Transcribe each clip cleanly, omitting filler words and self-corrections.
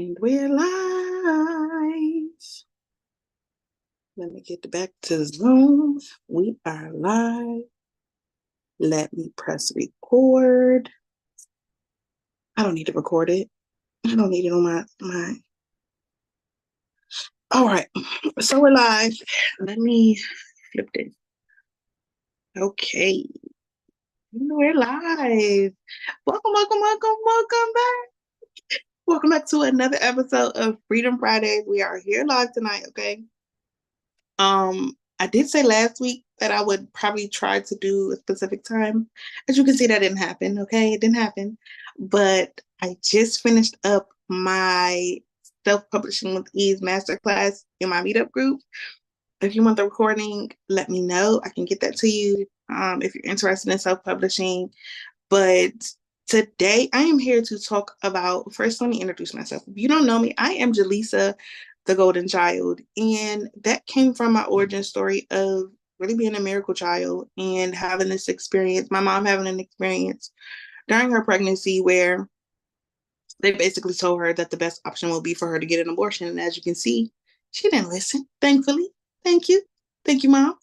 And we're live. Let me get back to Zoom. We are live. Let me press record. I don't need to record it. I don't need it on my. All right. So we're live. Let me flip this. Okay. We're live. Welcome back. Welcome back to another episode of Freedom Fridays. We are here live tonight, okay? I did say last week that I would probably try to do a specific time. As you can see, that didn't happen, okay? It didn't happen. But I just finished up my self-publishing with ease masterclass in my meetup group. If you want the recording, let me know. I can get that to you if you're interested in self-publishing. But today I am here to talk about, first, let me introduce myself. If you don't know me, I am Jalisa, the golden child. And that came from my origin story of really being a miracle child and having this experience, my mom having an experience during her pregnancy where they basically told her that the best option will be for her to get an abortion. And as you can see, she didn't listen, thankfully. Thank you. Thank you, Mom.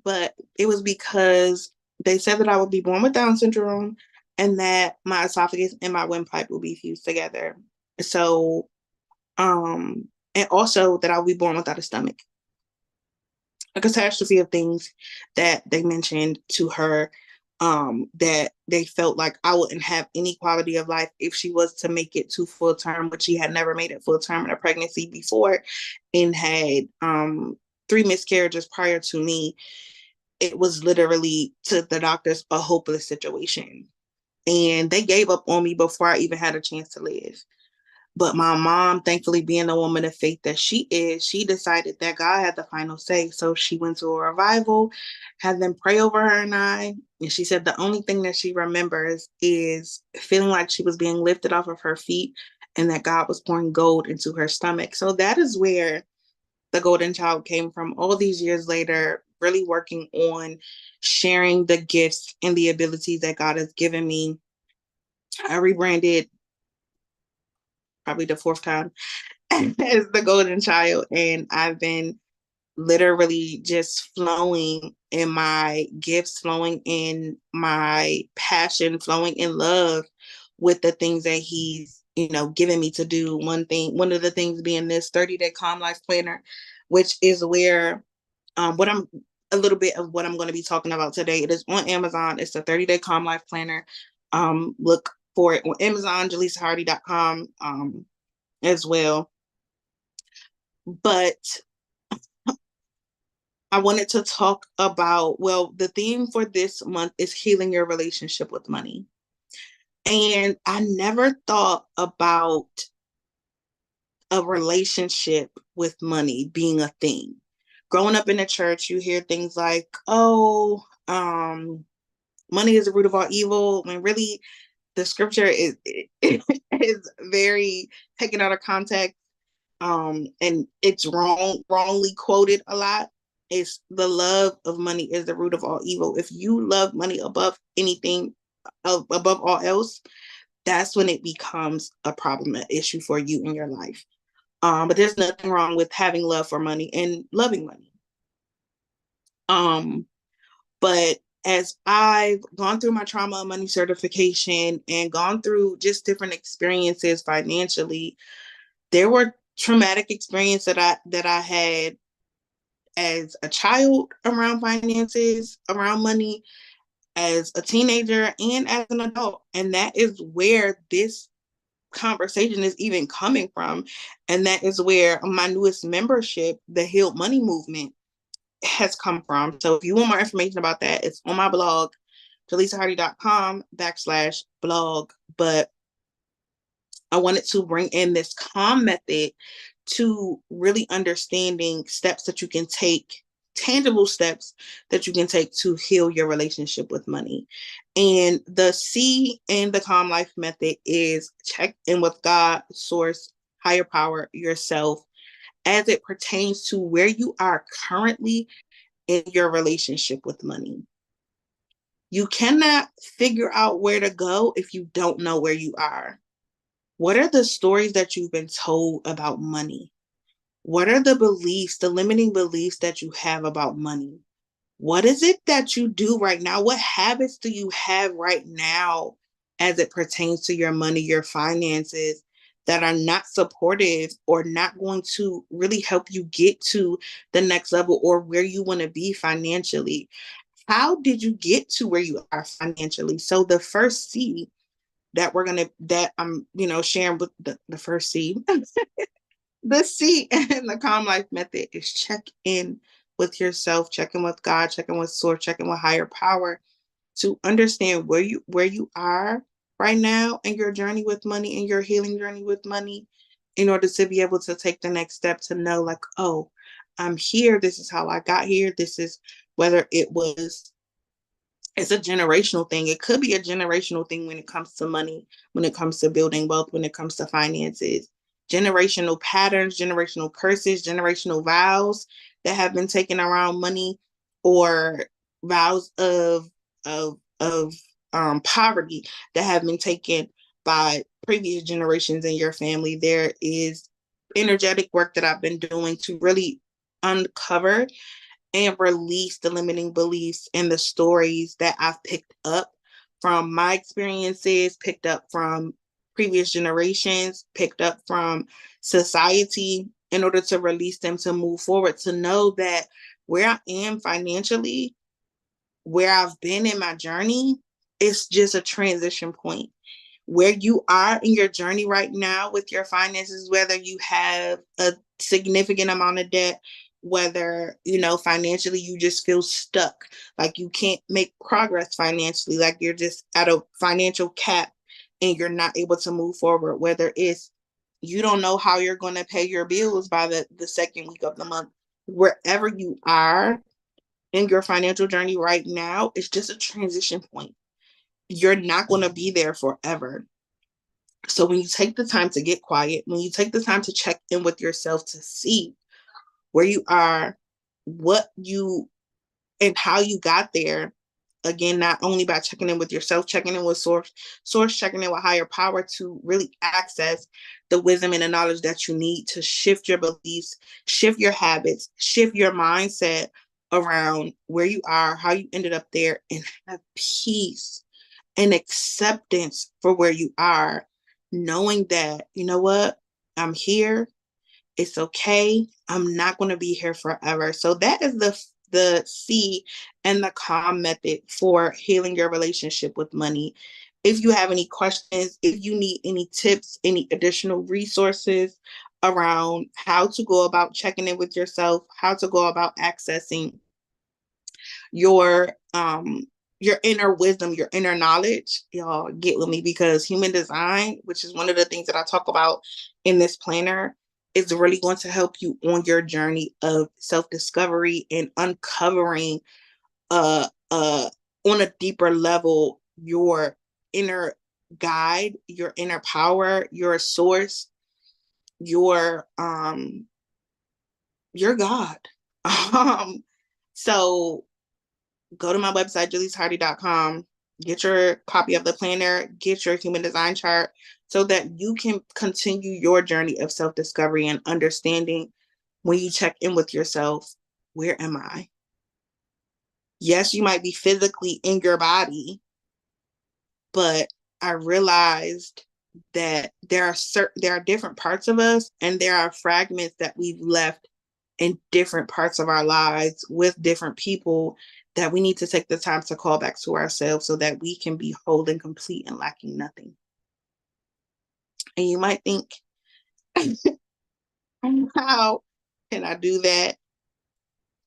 But it was because they said that I would be born with Down syndrome and that my esophagus and my windpipe will be fused together. So, and also that I'll be born without a stomach. A catastrophe of things that they mentioned to her, that they felt like I wouldn't have any quality of life if she was to make it to full term, but she had never made it full term in a pregnancy before and had 3 miscarriages prior to me. It was literally, to the doctors, a hopeless situation. And they gave up on me before I even had a chance to live. But my mom, thankfully being the woman of faith that she is, she decided that God had the final say. So she went to a revival, had them pray over her and I. And she said the only thing that she remembers is feeling like she was being lifted off of her feet and that God was pouring gold into her stomach. So that is where the golden child came from all these years later, really working on sharing the gifts and the abilities that God has given me. I rebranded probably the 4th time as the golden child, and I've been literally just flowing in my gifts, flowing in my passion, flowing in love with the things that he's, given me to do. One of the things being this 30-day calm life planner, which is where what I'm a little bit of what I'm going to be talking about today. It is on Amazon. It's a 30-day calm life planner. Look for it on Amazon, jalisahardy.com as well. But I wanted to talk about, well, the theme for this month is healing your relationship with money. And I never thought about a relationship with money being a thing. Growing up in the church, you hear things like, oh, money is the root of all evil, when really the scripture is very taken out of context, and it's wrongly quoted a lot. It's the love of money is the root of all evil. If you love money above anything, above all else, that's when it becomes a problem, an issue for you in your life. But there's nothing wrong with having love for money and loving money. But as I've gone through my trauma and money certification and gone through just different experiences financially, there were traumatic experiences that I had as a child around finances, around money, as a teenager, and as an adult. And that is where this conversation is even coming from. And that is where my newest membership, the Healed Money Movement, has come from. So if you want more information about that, it's on my blog, jalisahardy.com/blog. But I wanted to bring in this calm method to really understanding steps that you can take, tangible steps that you can take to heal your relationship with money. And the C in the calm life method is check in with God, source, higher power, yourself, as it pertains to where you are currently in your relationship with money. You cannot figure out where to go if you don't know where you are. What are the stories that you've been told about money? What are the beliefs, the limiting beliefs that you have about money? What is it that you do right now? What habits do you have right now as it pertains to your money, your finances, that are not supportive or not going to really help you get to the next level or where you want to be financially? How did you get to where you are financially? So the first C that I'm, sharing with the first C, the C in the Calm Life Method is check in with yourself, check in with God, check in with source, check in with higher power to understand where you are right now in your journey with money, in your healing journey with money, in order to be able to take the next step to know, like, oh, I'm here. This is how I got here. This is whether it's a generational thing. It could be a generational thing when it comes to money, when it comes to building wealth, when it comes to finances. Generational patterns, generational curses, generational vows that have been taken around money, or vows of poverty that have been taken by previous generations in your family. There is energetic work that I've been doing to really uncover and release the limiting beliefs and the stories that I've picked up from my experiences, picked up from previous generations, picked up from society, in order to release them, to move forward, to know that where I am financially, where I've been in my journey, it's just a transition point. Where you are in your journey right now with your finances, whether you have a significant amount of debt, whether, financially you just feel stuck, like you can't make progress financially, like you're just at a financial cap and you're not able to move forward, whether it's you don't know how you're going to pay your bills by the second week of the month, wherever you are in your financial journey right now, it's just a transition point. You're not going to be there forever. So when you take the time to get quiet, when you take the time to check in with yourself to see where you are, what you and how you got there, again, not only by checking in with yourself, checking in with source, checking in with higher power, to really access the wisdom and the knowledge that you need to shift your beliefs, shift your habits, shift your mindset around where you are, how you ended up there, and have peace and acceptance for where you are, knowing that, you know what, I'm here. It's okay. I'm not going to be here forever. So that is the C and the calm method for healing your relationship with money. If you have any questions, if you need any tips, any additional resources around how to go about checking in with yourself, how to go about accessing your um your inner wisdom, your inner knowledge, y'all get with me, because human design, which is one of the things that I talk about in this planner, is really going to help you on your journey of self-discovery and uncovering on a deeper level your inner guide, your inner power, your source, your God. So go to my website, jalishardy.com, get your copy of the planner, get your human design chart, so that you can continue your journey of self-discovery and understanding. When you check in with yourself, where am I? Yes, you might be physically in your body, but I realized that there are different parts of us, and there are fragments that we've left in different parts of our lives with different people, that we need to take the time to call back to ourselves so that we can be whole and complete and lacking nothing. And you might think, how can I do that?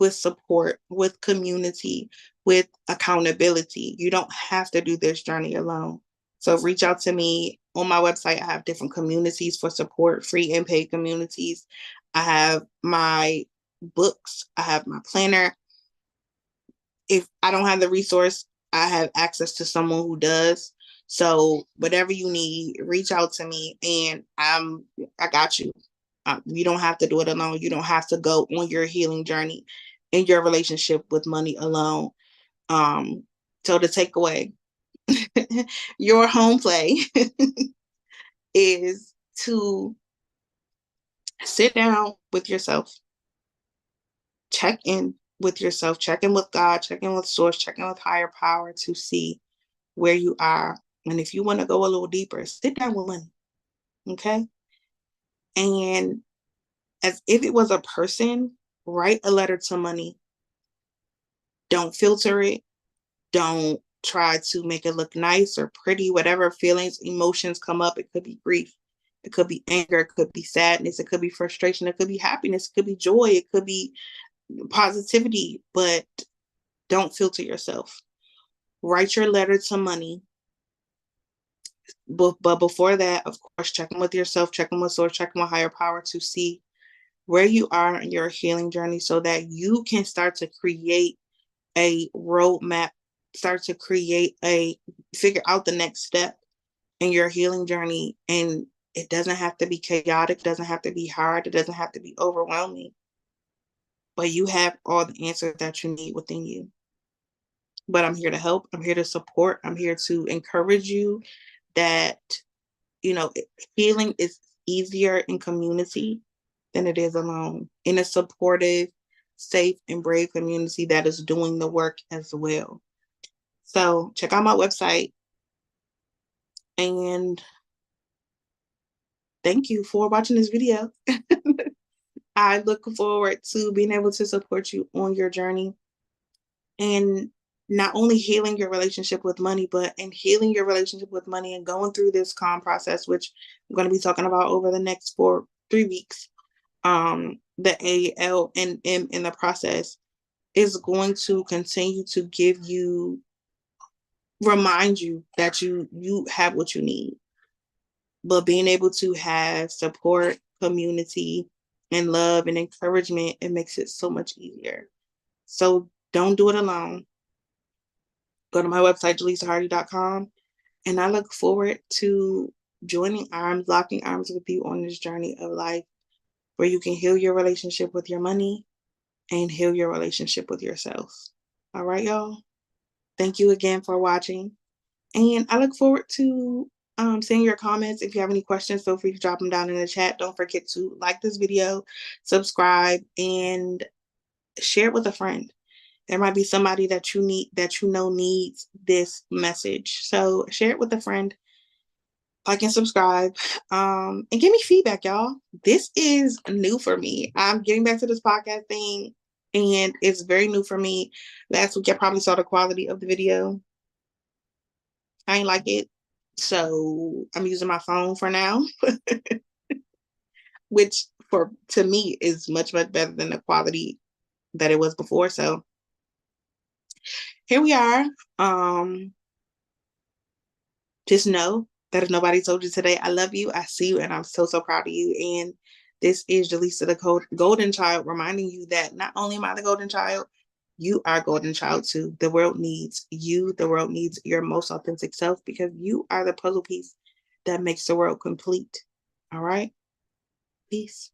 With support, with community, with accountability. You don't have to do this journey alone. So reach out to me. On my website, I have different communities for support, free and paid communities. I have my books, I have my planner. If I don't have the resource, I have access to someone who does. So whatever you need, reach out to me, and I got you. You don't have to do it alone. You don't have to go on your healing journey in your relationship with money alone. So the takeaway, your home play is to sit down with yourself, check in with yourself, check in with God, check in with source, check in with higher power to see where you are. And if you want to go a little deeper, sit down with money. Okay. And as if it was a person, write a letter to money. Don't filter it. Don't try to make it look nice or pretty. Whatever feelings, emotions come up, it could be grief, it could be anger, it could be sadness, it could be frustration, it could be happiness, it could be joy, it could be positivity, but don't filter yourself. Write your letter to money. But before that, of course, check in with yourself, check in with source, check in with higher power to see where you are in your healing journey so that you can start to create a roadmap, start to figure out the next step in your healing journey. And it doesn't have to be chaotic, it doesn't have to be hard, it doesn't have to be overwhelming, but you have all the answers that you need within you. But I'm here to help, I'm here to support, I'm here to encourage you that, you know, healing is easier in community than it is alone, in a supportive, safe, and brave community that is doing the work as well. So check out my website, and thank you for watching this video. I look forward to being able to support you on your journey and not only healing your relationship with money, but in healing your relationship with money and going through this calm process, which I'm going to be talking about over the next 3 weeks. The AL and M in the process is going to continue to remind you that you have what you need. But being able to have support, community, and love and encouragement, it makes it so much easier. So don't do it alone. Go to my website, jalisahardy.com, and I look forward to locking arms with you on this journey of life where you can heal your relationship with your money and heal your relationship with yourself. All right, y'all. Thank you again for watching. And I look forward to seeing your comments. If you have any questions, feel free to drop them down in the chat. Don't forget to like this video, subscribe, and share it with a friend. There might be somebody that you know needs this message. So share it with a friend, like and subscribe, and give me feedback, y'all. This is new for me. I'm getting back to this podcast thing, and it's very new for me. Last week, I probably saw the quality of the video. I ain't like it. So I'm using my phone for now, which to me is much, much better than the quality that it was before. So here we are. Just know that if nobody told you today, I love you, I see you, and I'm so, so proud of you. And this is Jalisa, the golden child, reminding you that not only am I the golden child, you are golden child too. The world needs you. The world needs your most authentic self because you are the puzzle piece that makes the world complete. All right? Peace.